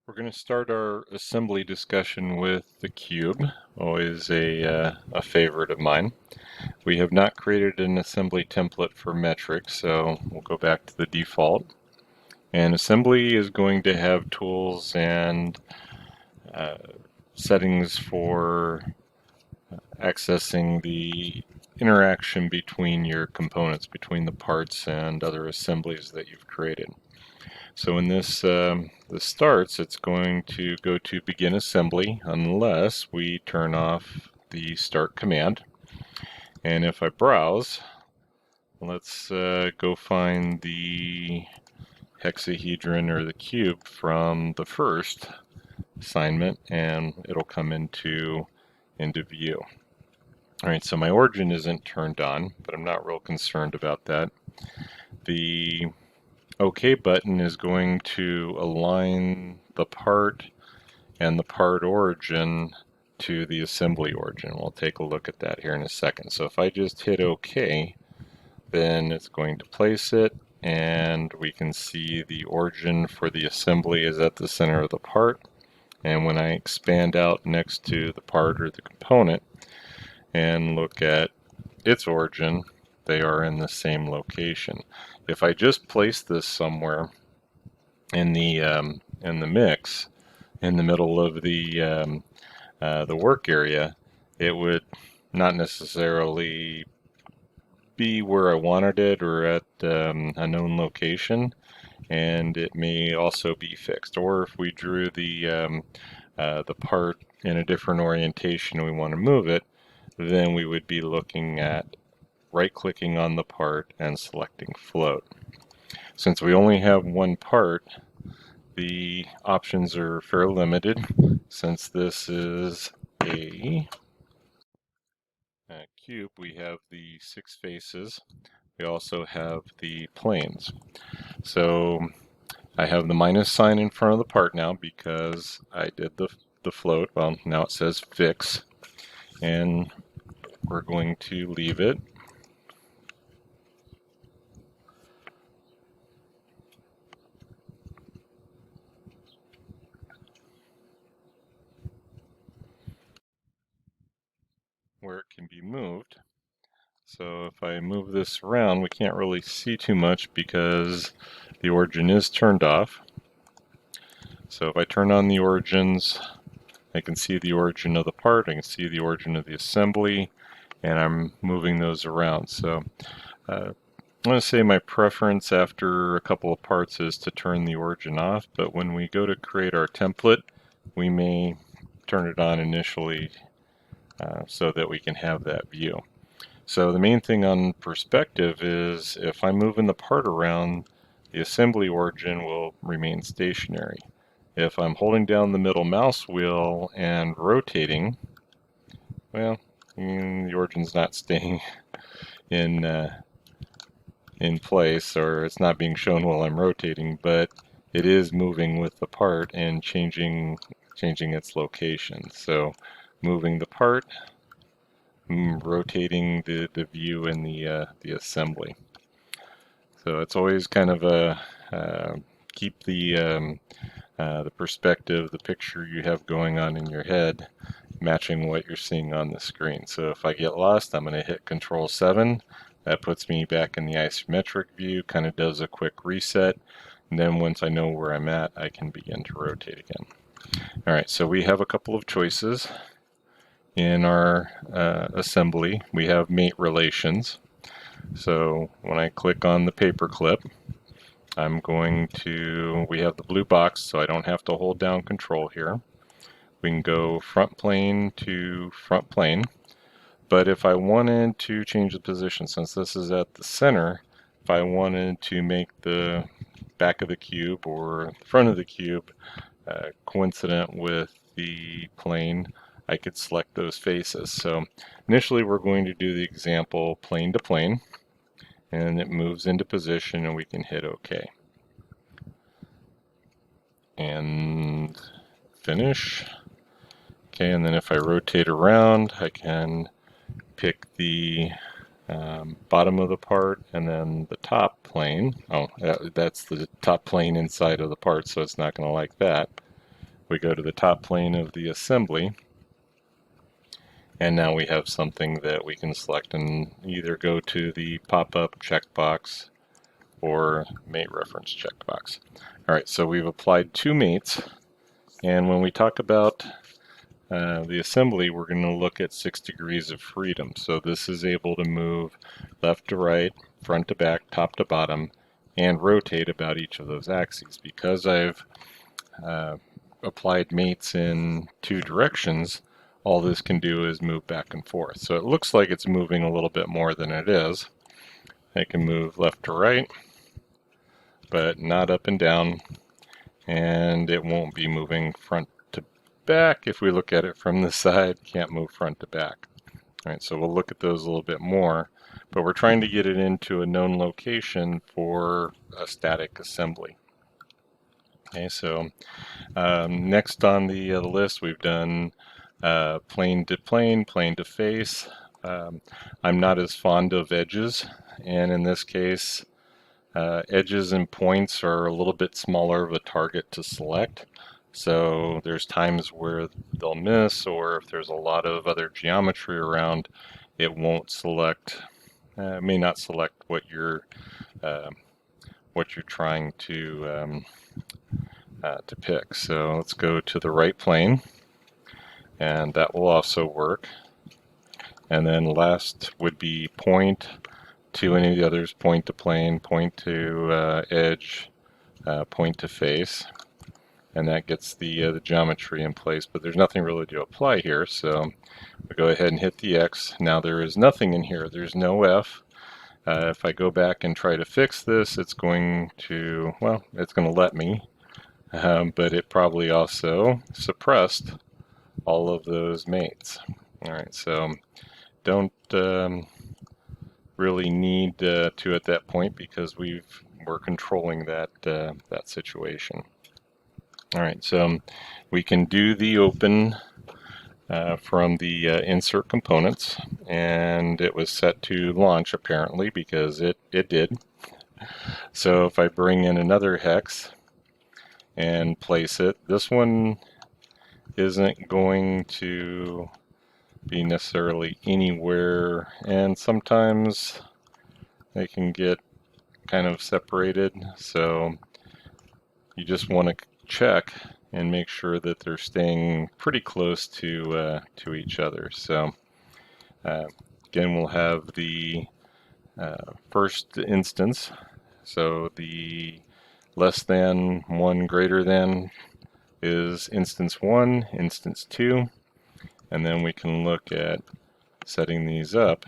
We're going to start our assembly discussion with the cube, always a favorite of mine. We have not created an assembly template for metric, so we'll go back to the default. And assembly is going to have tools and uh, settings for accessing the interaction between your components, between the parts and other assemblies that you've created. So when this starts, it's going to go to begin assembly unless we turn off the start command. And if I browse, let's go find the hexahedron or the cube from the first assignment, and it'll come into view. All right, so my origin isn't turned on, but I'm not real concerned about that. The OK button is going to align the part and the part origin to the assembly origin. We'll take a look at that here in a second. So if I just hit OK, then it's going to place it, and we can see the origin for the assembly is at the center of the part. And when I expand out next to the part or the component and look at its origin, they are in the same location. If I just place this somewhere in the mix, in the middle of the work area, it would not necessarily be where I wanted it or at a known location, and it may also be fixed. Or if we drew the part in a different orientation and we want to move it, then we would be looking at right-clicking on the part and selecting float. Since we only have one part, the options are fairly limited. Since this is a cube, we have the 6 faces. We also have the planes. So I have the minus sign in front of the part now because I did the float. Well, now it says fix, and we're going to leave it. Where it can be moved. So if I move this around, we can't really see too much because the origin is turned off. So if I turn on the origins, I can see the origin of the part, I can see the origin of the assembly, and I'm moving those around. So I'm going to say my preference after a couple of parts is to turn the origin off, but when we go to create our template, we may turn it on initially so that we can have that view. So the main thing on perspective is if I'm moving the part around, the assembly origin will remain stationary. If I'm holding down the middle mouse wheel and rotating, well, the origin's not staying in place, or it's not being shown while I'm rotating, but it is moving with the part and changing its location. So moving the part, rotating the view in the assembly. So it's always kind of a keep the perspective, the picture you have going on in your head, matching what you're seeing on the screen. So if I get lost, I'm going to hit Control 7. That puts me back in the isometric view, kind of does a quick reset. And then once I know where I'm at, I can begin to rotate again. All right, so we have a couple of choices in our assembly. We have mate relations. So when I click on the paperclip, I'm going to, we have the blue box, so I don't have to hold down control here. We can go front plane to front plane. But if I wanted to change the position, since this is at the center, if I wanted to make the back of the cube or the front of the cube coincident with the plane, I could select those faces. So initially we're going to do the example plane to plane, and it moves into position and we can hit OK. And finish. Okay, and then if I rotate around, I can pick the bottom of the part and then the top plane. Oh, that's the top plane inside of the part, so it's not going to like that. we go to the top plane of the assembly, and now we have something that we can select and either go to the pop-up checkbox or mate reference checkbox. All right, so we've applied two mates, and when we talk about the assembly, we're going to look at 6 degrees of freedom. So this is able to move left to right, front to back, top to bottom, and rotate about each of those axes. Because I've applied mates in 2 directions, all this can do is move back and forth. So it looks like it's moving a little bit more than it is. I can move left to right, but not up and down, and it won't be moving front to back. If we look at it from the side, can't move front to back. All right, so we'll look at those a little bit more, but we're trying to get it into a known location for a static assembly. Okay, so next on the list, we've done plane to plane, plane to face. I'm not as fond of edges, and in this case, edges and points are a little bit smaller of a target to select. So there's times where they'll miss, or if there's a lot of other geometry around, it won't select, may not select what you're trying to pick. So let's go to the right plane, and that will also work. And then last would be point to any of the others, point to plane, point to edge, point to face, and that gets the geometry in place, but there's nothing really to apply here, so we go ahead and hit the X. Now there is nothing in here, there's no F. If I go back and try to fix this, it's going to, well, it's going to let me, but it probably also suppressed all of those mates. All right, so don't really need to at that point, because we're controlling that that situation. All right, so we can do the open from the insert components, and it was set to launch apparently because it did. So if I bring in another hex and place it, this one isn't going to be necessarily anywhere, and sometimes they can get kind of separated, so you just want to check and make sure that they're staying pretty close to each other. So again, we'll have the first instance, so the less than 1 greater than is instance 1, instance 2, and then we can look at setting these up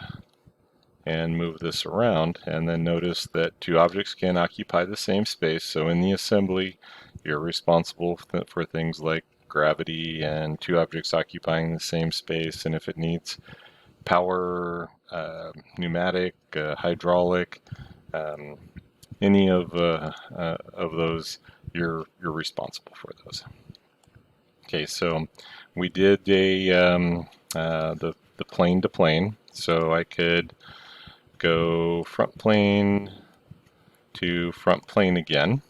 and move this around, and then notice that 2 objects can occupy the same space. So in the assembly, you're responsible for things like gravity and 2 objects occupying the same space, and if it needs power, pneumatic, hydraulic, any of those, you're responsible for those. Okay, so we did the plane to plane, so I could go front plane to front plane again,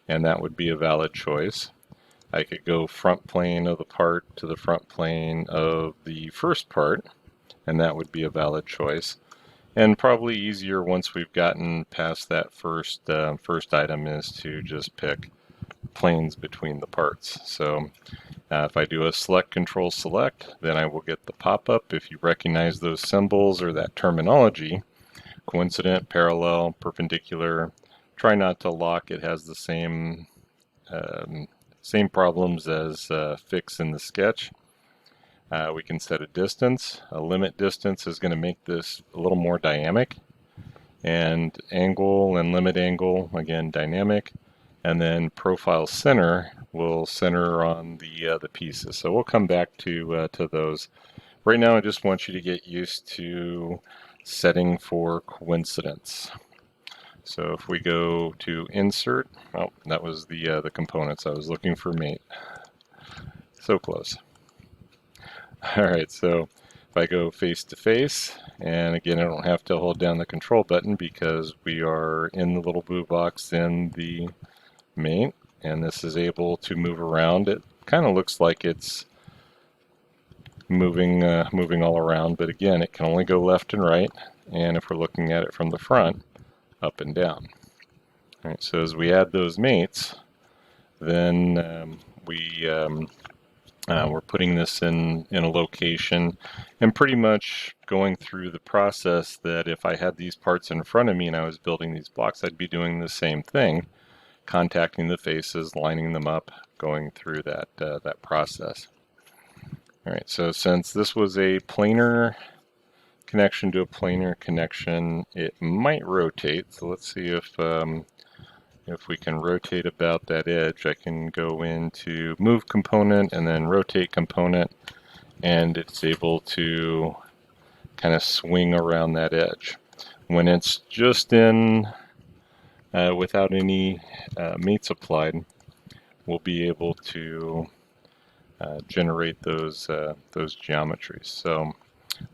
and that would be a valid choice. I could go front plane of the part to the front plane of the first part, and that would be a valid choice. And probably easier once we've gotten past that first item is to just pick planes between the parts. So if I do a select control select, then I will get the pop-up. If you recognize those symbols or that terminology, coincident, parallel, perpendicular, try not to lock. It has the same same problems as fix in the sketch. We can set a distance. A limit distance is going to make this a little more dynamic, and angle and limit angle, again, dynamic. And then profile center will center on the pieces. So we'll come back to those. Right now, I just want you to get used to setting for coincidence. So if we go to insert, oh, that was the components. I was looking for mate. So close. All right, so if I go face to face, and again, I don't have to hold down the control button because we are in the little blue box in the mate, and this is able to move around at kind of looks like it's moving all around, but again, it can only go left and right, and if we're looking at it from the front, up and down. All right, so as we add those mates, then we're putting this in a location and pretty much going through the process that if I had these parts in front of me and I was building these blocks, I'd be doing the same thing, contacting the faces, lining them up, going through that process. All right, so since this was a planar connection to a planar connection, it might rotate. So let's see if we can rotate about that edge. I can go into move component and then rotate component, and it's able to kind of swing around that edge. When it's just in without any mates applied, we'll be able to generate those geometries. So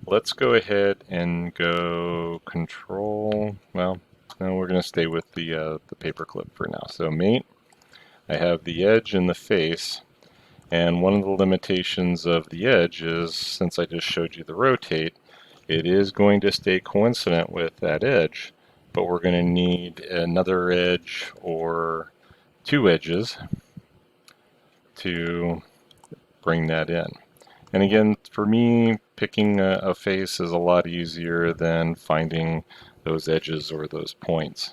let's go ahead and go control. Well, no, we're going to stay with the paperclip for now. So mate, I have the edge and the face, and one of the limitations of the edge is, since I just showed you the rotate, it is going to stay coincident with that edge, but we're going to need another edge or two edges to bring that in. And again, for me, picking a face is a lot easier than finding those edges or those points.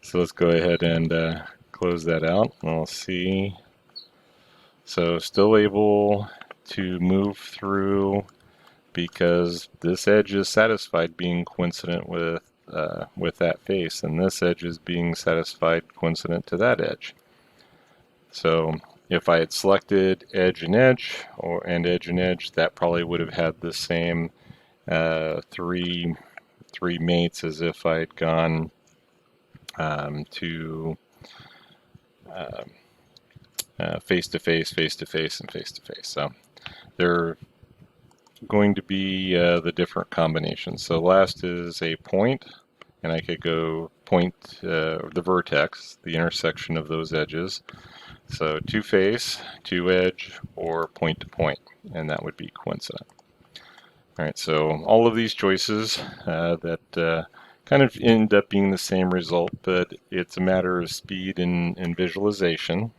So let's go ahead and close that out. We'll see. So still able to move through because this edge is satisfied being coincident with that face, and this edge is being satisfied coincident to that edge. So if I had selected edge and edge, and edge and edge, that probably would have had the same three mates as if I had gone to face to face, face to face, and face to face. So they're going to be the different combinations. So last is a point, and I could go point the vertex, the intersection of those edges. So two face, two edge, or point to point, and that would be coincident. All right, so all of these choices that kind of end up being the same result, but it's a matter of speed and visualization.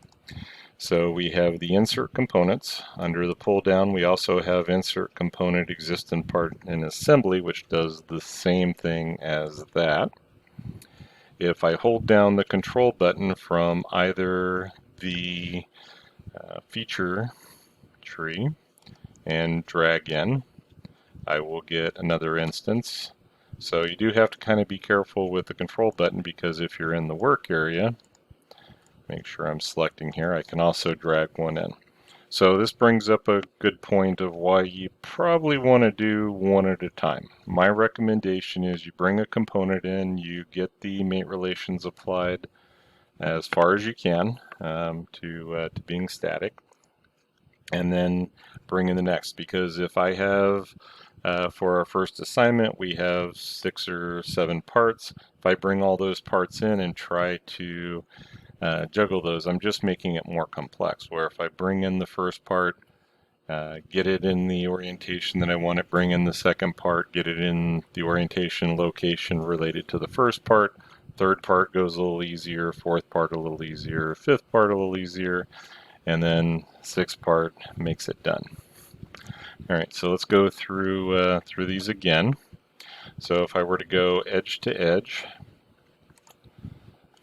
So we have the insert components. Under the pull down, we also have insert component existent part in assembly, which does the same thing as that. If I hold down the control button from either the feature tree and drag in, I will get another instance. So you do have to kind of be careful with the control button, because if you're in the work area, make sure I'm selecting here, I can also drag one in. So this brings up a good point of why you probably want to do one at a time. My recommendation is you bring a component in, you get the mate relations applied as far as you can to being static, and then bring in the next. Because if I have, for our first assignment, we have 6 or 7 parts. If I bring all those parts in and try to juggle those, I'm just making it more complex. Where if I bring in the first part, get it in the orientation that I want it, bring in the second part, get it in the orientation location related to the first part, third part goes a little easier, fourth part a little easier, fifth part a little easier, and then sixth part makes it done. All right, so let's go through these again. So if I were to go edge to edge,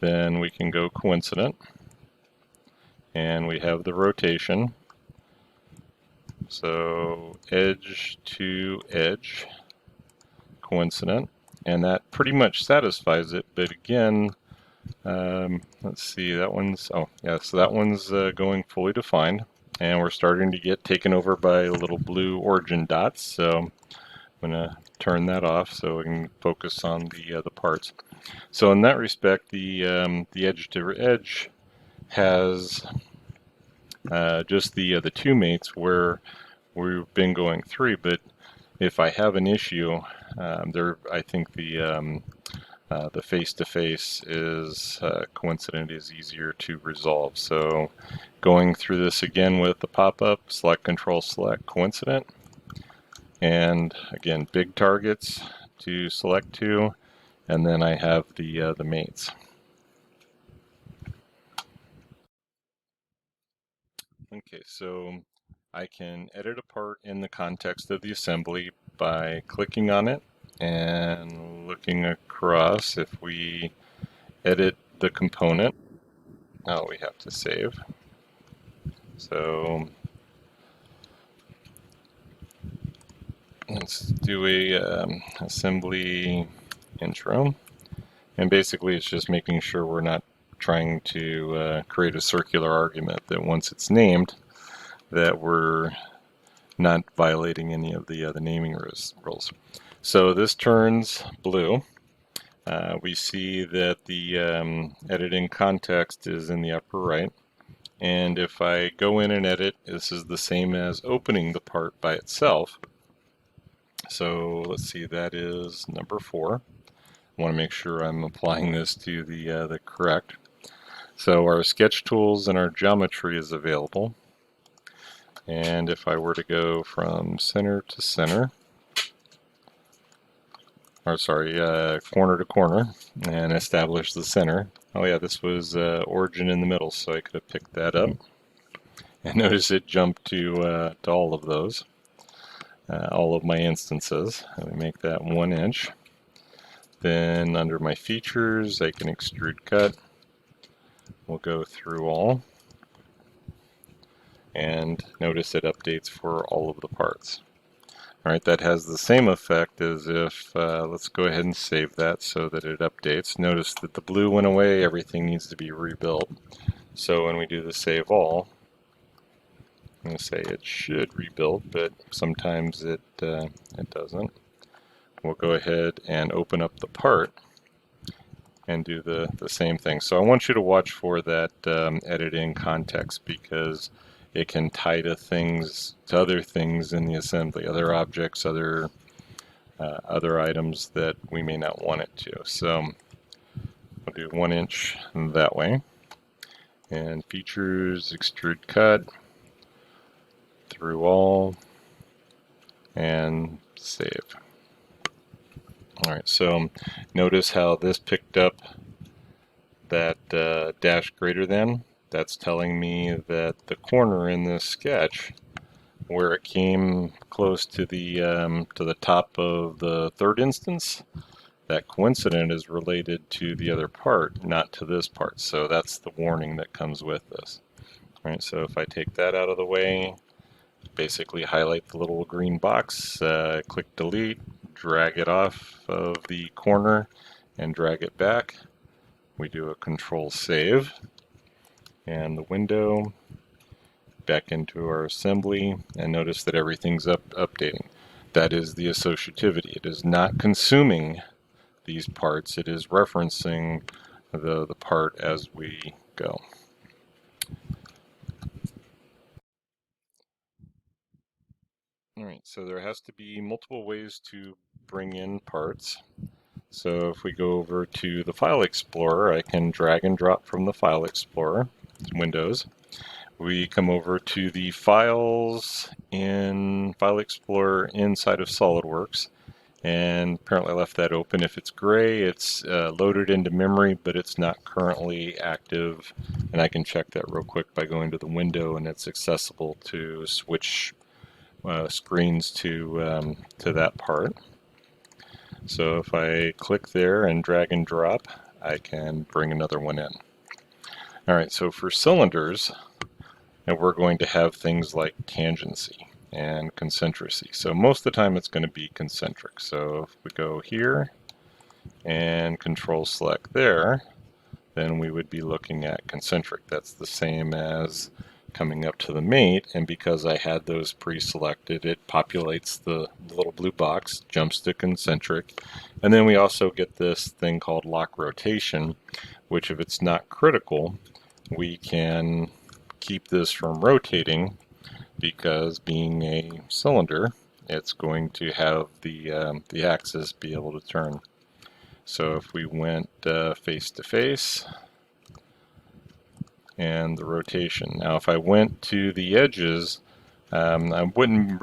then we can go coincident, and we have the rotation. So edge to edge, coincident, and that pretty much satisfies it. But again, let's see, that one's, oh yeah, so that one's going fully defined, and we're starting to get taken over by little blue origin dots. So I'm going to turn that off so we can focus on the parts. So in that respect, the edge to edge has just the two mates where we've been going 3, but if I have an issue, I think the the face-to-face is coincident is easier to resolve. So going through this again with the pop-up, select, control, select, coincident. And again, big targets to select to, and then I have the mates. Okay, so I can edit a part in the context of the assembly by clicking on it and looking across. If we edit the component, oh, we have to save. So let's do a assembly intro. And basically it's just making sure we're not trying to create a circular argument, that once it's named, that we're not violating any of the naming rules. So this turns blue. We see that the editing context is in the upper right. And if I go in and edit, this is the same as opening the part by itself. So let's see, that is number 4. I want to make sure I'm applying this to the correct. So our sketch tools and our geometry is available. And if I were to go from center to center, or sorry, corner to corner, and establish the center. Oh yeah, this was origin in the middle, so I could have picked that up. And notice it jumped to all of those, all of my instances. Let me make that 1 inch. Then under my features, I can extrude cut. We'll go through all. And notice it updates for all of the parts. Alright, that has the same effect as if, let's go ahead and save that so that it updates. Notice that the blue went away, everything needs to be rebuilt. So when we do the save all, I'm going to say it should rebuild, but sometimes it doesn't. We'll go ahead and open up the part and do the same thing. So I want you to watch for that editing context, because it can tie to things, to other things in the assembly, other objects, other items that we may not want it to. So I'll do 1 inch that way, and features, extrude cut, through all, and save. Alright, so notice how this picked up that dash greater than. That's telling me that the corner in this sketch, where it came close to the top of the third instance, that coincident is related to the other part, not to this part. So that's the warning that comes with this. All right, so if I take that out of the way, basically highlight the little green box, click delete, drag it off of the corner, and drag it back. We do a control save, and the window, back into our assembly, and notice that everything's updating. That is the associativity. It is not consuming these parts, it is referencing the part as we go. Alright, so there has to be multiple ways to bring in parts. So if we go over to the File Explorer, I can drag and drop from the File Explorer, Windows. We come over to the Files in File Explorer inside of SolidWorks, and apparently I left that open. If it's gray, it's loaded into memory, but it's not currently active, and I can check that real quick by going to the window, and it's accessible to switch screens to that part. So if I click there and drag and drop, I can bring another one in. Alright, so for cylinders, and we're going to have things like tangency and concentricy. So most of the time it's going to be concentric. So if we go here and control select there, then we would be looking at concentric. That's the same as coming up to the mate, and because I had those pre-selected, it populates the little blue box, jumps to concentric, and then we also get this thing called lock rotation, which if it's not critical, we can keep this from rotating, because being a cylinder, it's going to have the axis be able to turn. So if we went face to face, and the rotation. Now if I went to the edges, I wouldn't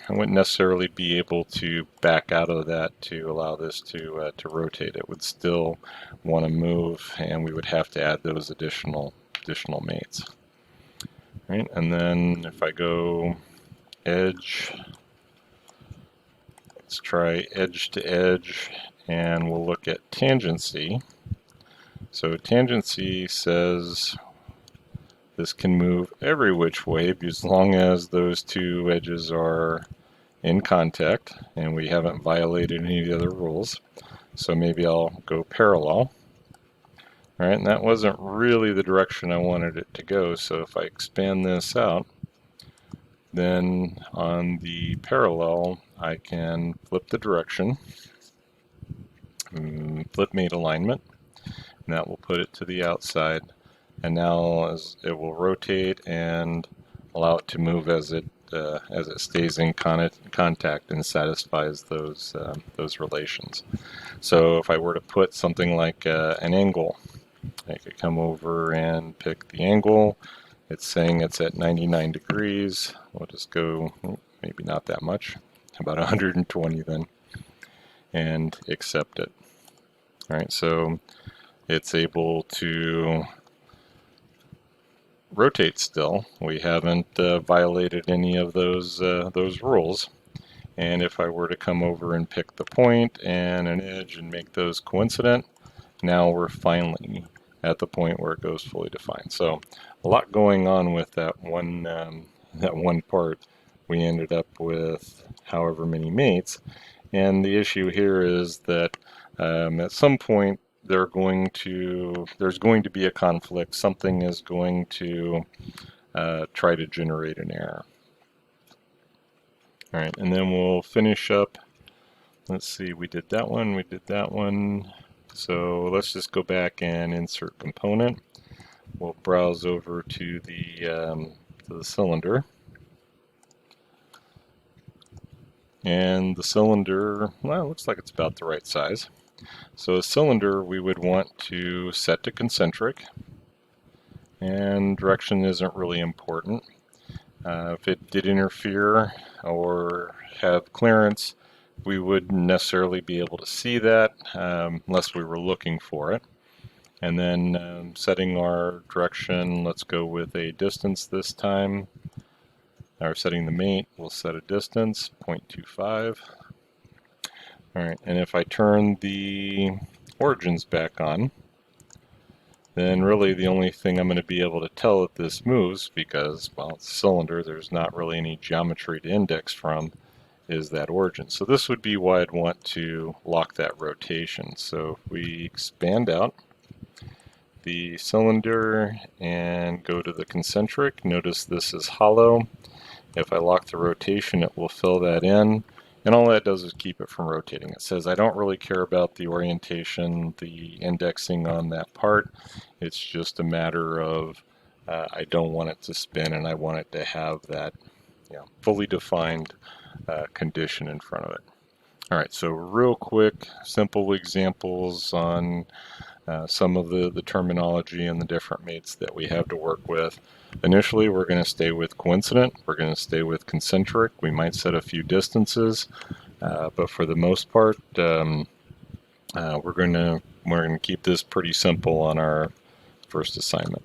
necessarily be able to back out of that to allow this to rotate. It would still want to move, and we would have to add those additional mates. Right, and then if I go edge, let's try edge to edge, and we'll look at tangency. So tangency says this can move every which way as long as those two edges are in contact and we haven't violated any of the other rules. So maybe I'll go parallel. All right, and that wasn't really the direction I wanted it to go. So if I expand this out, then on the parallel, I can flip the direction, flip mate alignment, and that will put it to the outside. And now as it will rotate and allow it to move as it stays in contact and satisfies those relations. So if I were to put something like an angle, I could come over and pick the angle. It's saying it's at 99 degrees. We'll just go, maybe not that much, about 120 then, and accept it. All right, so it's able to rotate still. We haven't violated any of those rules. And if I were to come over and pick the point and an edge and make those coincident, now we're finally at the point where it goes fully defined. So a lot going on with that one part. We ended up with however many mates, and the issue here is that at some point there's going to be a conflict. Something is going to try to generate an error. All right, and then we'll finish up. Let's see, we did that one. So let's just go back and insert component. We'll browse over to the cylinder. And the cylinder, well, it looks like it's about the right size. So a cylinder we would want to set to concentric, and direction isn't really important. If it did interfere or have clearance, we wouldn't necessarily be able to see that unless we were looking for it. And then setting our direction, let's go with a distance this time. Or setting the mate, we'll set a distance, 0.25. All right, and if I turn the origins back on, then really the only thing I'm going to be able to tell that this moves, because, well, it's a cylinder, there's not really any geometry to index from, is that origin. So this would be why I'd want to lock that rotation. So if we expand out the cylinder and go to the concentric, notice this is hollow. If I lock the rotation, it will fill that in, and all that does is keep it from rotating. It says I don't really care about the orientation, the indexing on that part. It's just a matter of I don't want it to spin, and I want it to have that fully defined condition in front of it. All right, so real quick, simple examples on some of the terminology and the different mates that we have to work with. Initially, we're going to stay with coincident. We're going to stay with concentric. We might set a few distances, but for the most part, we're going to keep this pretty simple on our first assignment.